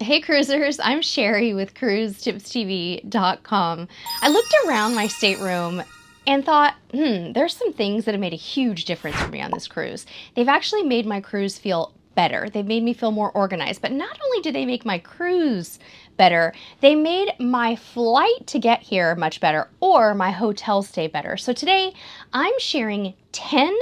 Hey cruisers, I'm Sherry with CruiseTipsTV.com. I looked around my stateroom and thought, there's some things that have made a huge difference for me on this cruise. They've actually made my cruise feel better. They've made me feel more organized. But not only did they make my cruise better, they made my flight to get here much better or my hotel stay better. So today I'm sharing 10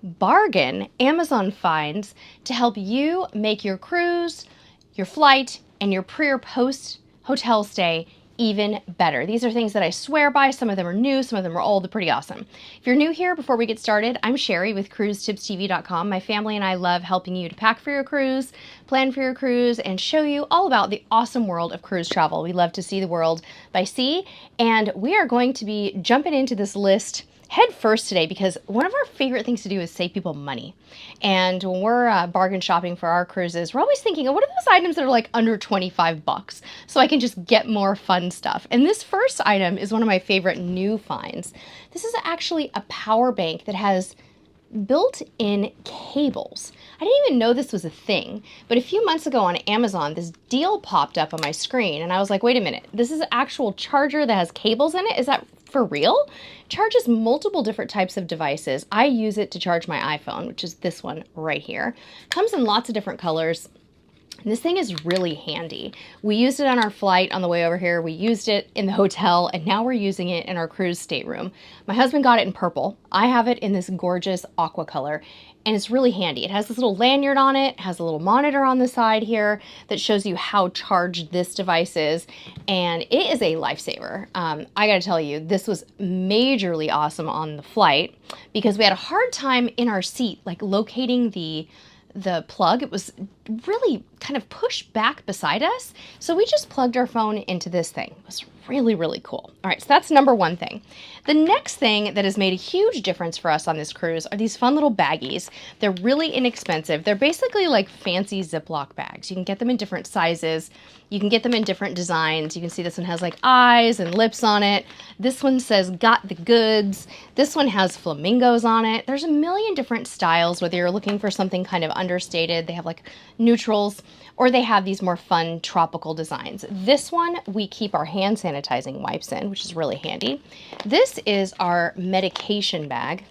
bargain Amazon finds to help you make your cruise, your flight, and your pre or post hotel stay even better. These are things that I swear by. Some of them are new, some of them are old. They're pretty awesome. If you're new here, before we get started, I'm Sherry with CruiseTipsTV.com. My family and I love helping you to pack for your cruise, plan for your cruise, and show you all about the awesome world of cruise travel. We love to see the world by sea, and we are going to be jumping into this list head first today because one of our favorite things to do is save people money. And when we're bargain shopping for our cruises, we're always thinking, what are those items that are like under 25 bucks so I can just get more fun stuff? And this first item is one of my favorite new finds. This is actually a power bank that has built-in cables. I didn't even know this was a thing, but a few months ago on Amazon, this deal popped up on my screen and I was like, wait a minute, this is an actual charger that has cables in it? Is that for real? Charges multiple different types of devices. I use it to charge my iPhone, which is this one right here. Comes in lots of different colors. This thing is really handy. We used it on our flight on the way over here. We used it in the hotel, and now we're using it in our cruise stateroom. My husband got it in purple. I have it in this gorgeous aqua color, and it's really handy. It has this little lanyard on it, has a little monitor on the side here that shows you how charged this device is, and it is a lifesaver. I gotta tell you, this was majorly awesome on the flight because we had a hard time in our seat, like locating the plug. It was really kind of pushed back beside us. So we just plugged our phone into this thing. It was really, really cool. All right, so that's number one thing. The next thing that has made a huge difference for us on this cruise are these fun little baggies. They're really inexpensive. They're basically like fancy Ziploc bags. You can get them in different sizes. You can get them in different designs. You can see this one has like eyes and lips on it. This one says got the goods. This one has flamingos on it. There's a million different styles, whether you're looking for something kind of understated. They have like neutrals, or they have these more fun tropical designs. This one, we keep our hand sanitizing wipes in, which is really handy. This is our medication bag.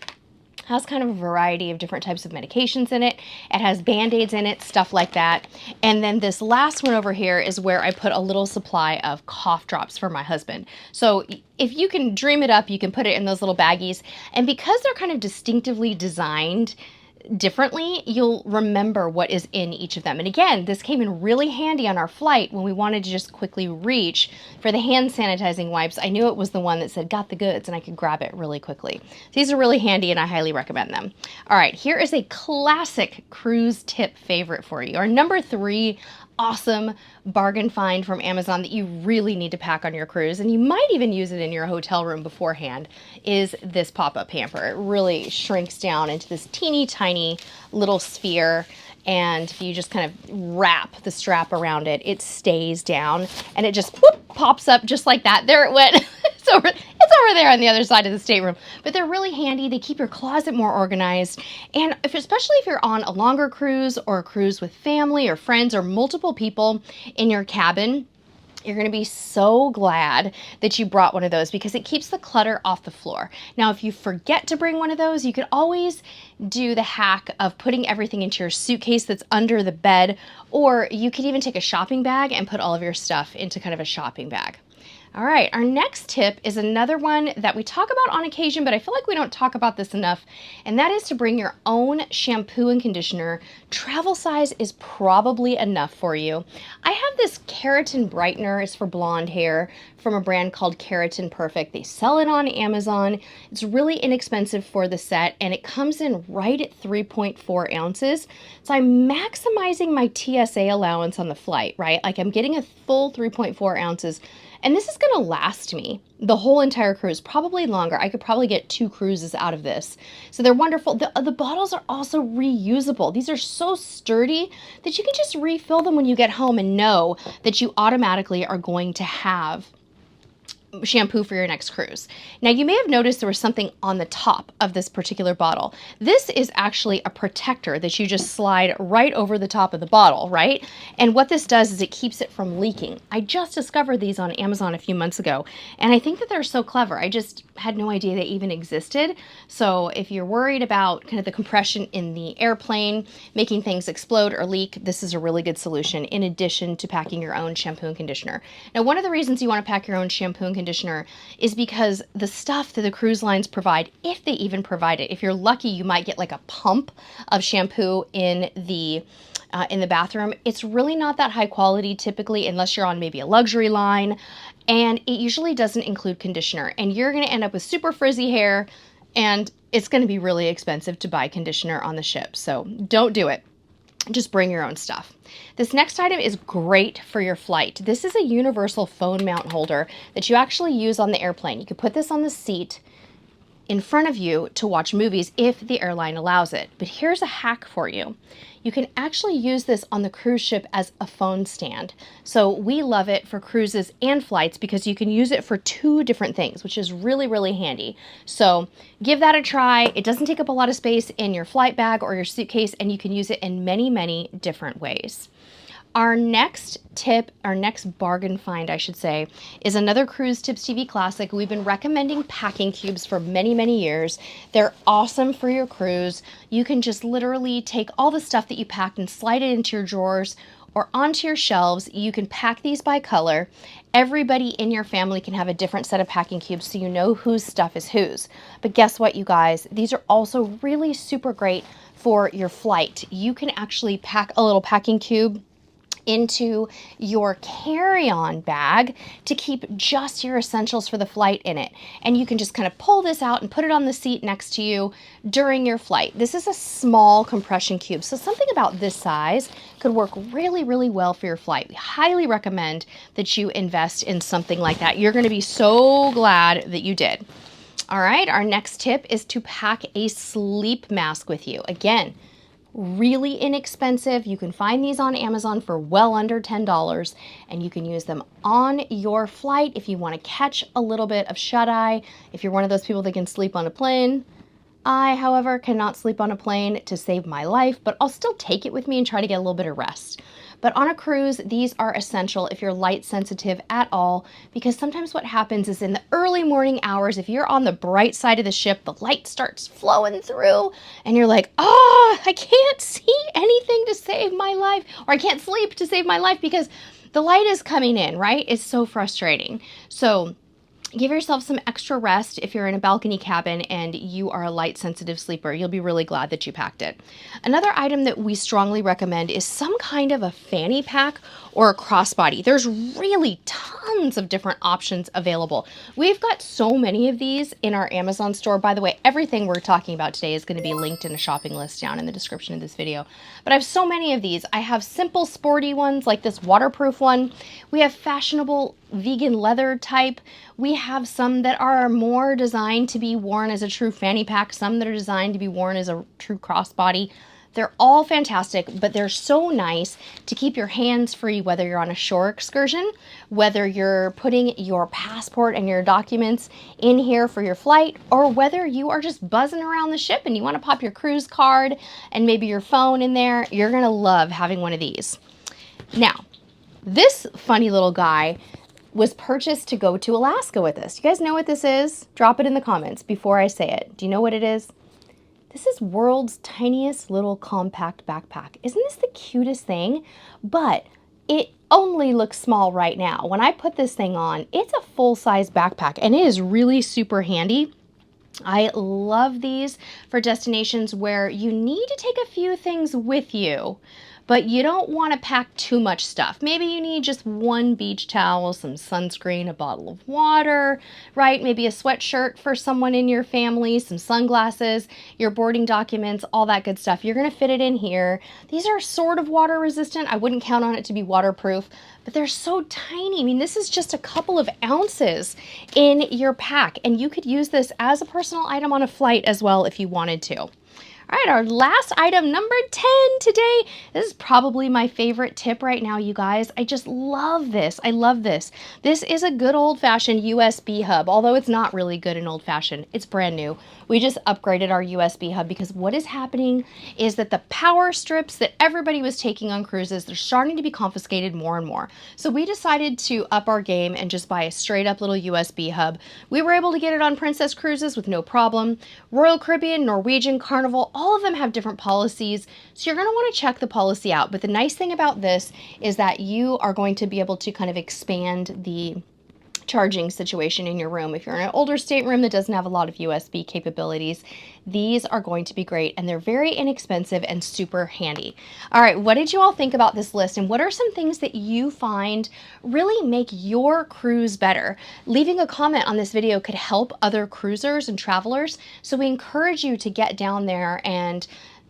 Has kind of a variety of different types of medications in it. It has Band-Aids in it, stuff like that. And then this last one over here is where I put a little supply of cough drops for my husband. So if you can dream it up, you can put it in those little baggies. And because they're kind of distinctively designed differently, you'll remember what is in each of them. And again, this came in really handy on our flight when we wanted to just quickly reach for the hand sanitizing wipes. I knew it was the one that said got the goods and I could grab it really quickly. These are really handy and I highly recommend them. All right, here is a classic cruise tip favorite for you. Our number 3 awesome bargain find from Amazon that you really need to pack on your cruise, and you might even use it in your hotel room beforehand, is this pop-up hamper. It really shrinks down into this teeny tiny little sphere, and if you just kind of wrap the strap around it, it stays down and it just whoop, pops up just like that. There it went. It's over there on the other side of the stateroom. But they're really handy. They keep your closet more organized. And especially if you're on a longer cruise or a cruise with family or friends or multiple people in your cabin, you're going to be so glad that you brought one of those because it keeps the clutter off the floor. Now, if you forget to bring one of those, you could always do the hack of putting everything into your suitcase that's under the bed, or you could even take a shopping bag and put all of your stuff into kind of a shopping bag. All right, our next tip is another one that we talk about on occasion, but I feel like we don't talk about this enough, and that is to bring your own shampoo and conditioner. Travel size is probably enough for you. I have this keratin brightener. It's for blonde hair from a brand called Keratin Perfect. They sell it on Amazon. It's really inexpensive for the set, and it comes in right at 3.4 ounces. So I'm maximizing my TSA allowance on the flight, right? Like I'm getting a full 3.4 ounces. And this is going to last me the whole entire cruise, probably longer. I could probably get 2 cruises out of this. So they're wonderful. The bottles are also reusable. These are so sturdy that you can just refill them when you get home and know that you automatically are going to have shampoo for your next cruise. Now, you may have noticed there was something on the top of this particular bottle. This is actually a protector that you just slide right over the top of the bottle, right? And what this does is it keeps it from leaking. I just discovered these on Amazon a few months ago, and I think that they're so clever. I just had no idea they even existed. So if you're worried about kind of the compression in the airplane, making things explode or leak, this is a really good solution in addition to packing your own shampoo and conditioner. Now, one of the reasons you want to pack your own shampoo and conditioner is because the stuff that the cruise lines provide, if they even provide it, if you're lucky, you might get like a pump of shampoo in the bathroom. It's really not that high quality typically, unless you're on maybe a luxury line, and it usually doesn't include conditioner, and you're going to end up with super frizzy hair, and it's going to be really expensive to buy conditioner on the ship. So don't do it. Just bring your own stuff. This next item is great for your flight. This is a universal phone mount holder that you actually use on the airplane. You could put this on the seat in front of you to watch movies if the airline allows it. But here's a hack for you. You can actually use this on the cruise ship as a phone stand. So we love it for cruises and flights because you can use it for 2 different things, which is really, really handy. So give that a try. It doesn't take up a lot of space in your flight bag or your suitcase, and you can use it in many, many different ways. Our next tip, our next bargain find, I should say, is another Cruise Tips TV classic. We've been recommending packing cubes for many, many years. They're awesome for your cruise. You can just literally take all the stuff that you packed and slide it into your drawers or onto your shelves. You can pack these by color. Everybody in your family can have a different set of packing cubes so you know whose stuff is whose. But guess what, you guys? These are also really super great for your flight. You can actually pack a little packing cube into your carry-on bag to keep just your essentials for the flight in it. And you can just kind of pull this out and put it on the seat next to you during your flight. This is a small compression cube, so something about this size could work really, really well for your flight. We highly recommend that you invest in something like that. You're going to be so glad that you did. All right, our next tip is to pack a sleep mask with you. Again, really inexpensive. You can find these on Amazon for well under $10, and you can use them on your flight if you want to catch a little bit of shut-eye, if you're one of those people that can sleep on a plane. I, however, cannot sleep on a plane to save my life, but I'll still take it with me and try to get a little bit of rest. But on a cruise, these are essential if you're light sensitive at all, because sometimes what happens is in the early morning hours, if you're on the bright side of the ship, the light starts flowing through and you're like, oh, I can't see anything to save my life, or I can't sleep to save my life because the light is coming in, right? It's so frustrating. So give yourself some extra rest if you're in a balcony cabin and you are a light sensitive sleeper. You'll be really glad that you packed it. Another item that we strongly recommend is some kind of a fanny pack or a crossbody. There's really tons of different options available. We've got so many of these in our Amazon store. By the way, everything we're talking about today is going to be linked in a shopping list down in the description of this video. But I have so many of these. I have simple sporty ones like this waterproof one. We have fashionable vegan leather type. We have some that are more designed to be worn as a true fanny pack, some that are designed to be worn as a true crossbody. They're all fantastic, but they're so nice to keep your hands free, whether you're on a shore excursion, whether you're putting your passport and your documents in here for your flight, or whether you are just buzzing around the ship and you want to pop your cruise card and maybe your phone in there. You're going to love having one of these. Now, this funny little guy was purchased to go to Alaska with us. You guys know what this is? Drop it in the comments before I say it. Do you know what it is? This is world's tiniest little compact backpack. Isn't this the cutest thing? But it only looks small right now. When I put this thing on, it's a full-size backpack, and it is really super handy. I love these for destinations where you need to take a few things with you, but you don't want to pack too much stuff. Maybe you need just one beach towel, some sunscreen, a bottle of water, right? Maybe a sweatshirt for someone in your family, some sunglasses, your boarding documents, all that good stuff. You're going to fit it in here. These are sort of water resistant. I wouldn't count on it to be waterproof, but they're so tiny. I mean, this is just a couple of ounces in your pack, and you could use this as a personal item on a flight as well if you wanted to. All right, our last item, number 10 today. This is probably my favorite tip right now, you guys. I just love this. I love this. This is a good old-fashioned USB hub, although it's not really good and old-fashioned. It's brand new. We just upgraded our USB hub because what is happening is that the power strips that everybody was taking on cruises, they're starting to be confiscated more and more. So we decided to up our game and just buy a straight-up little USB hub. We were able to get it on Princess Cruises with no problem. Royal Caribbean, Norwegian, Carnival, all of them have different policies, so you're going to want to check the policy out. But the nice thing about this is that you are going to be able to kind of expand the charging situation in your room. If you're in an older stateroom that doesn't have a lot of USB capabilities, these are going to be great, and they're very inexpensive and super handy. All right, what did you all think about this list, and what are some things that you find really make your cruise better? Leaving a comment on this video could help other cruisers and travelers, so we encourage you to get down there and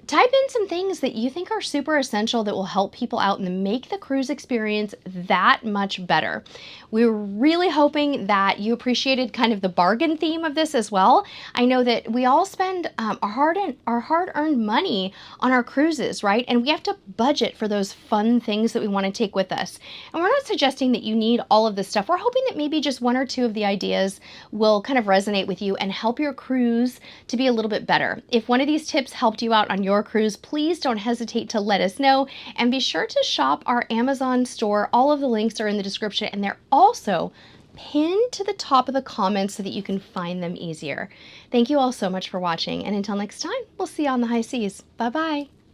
type in some things that you think are super essential that will help people out and make the cruise experience that much better. We're really hoping that you appreciated kind of the bargain theme of this as well. I know that we all spend our hard-earned money on our cruises, right? And we have to budget for those fun things that we want to take with us. And we're not suggesting that you need all of this stuff. We're hoping that maybe just one or two of the ideas will kind of resonate with you and help your cruise to be a little bit better. If one of these tips helped you out on your cruise, please don't hesitate to let us know, and be sure to shop our Amazon store. All of the links are in the description, and they're also pinned to the top of the comments so that you can find them easier. Thank you all so much for watching, and until next time, we'll see you on the high seas. Bye-bye.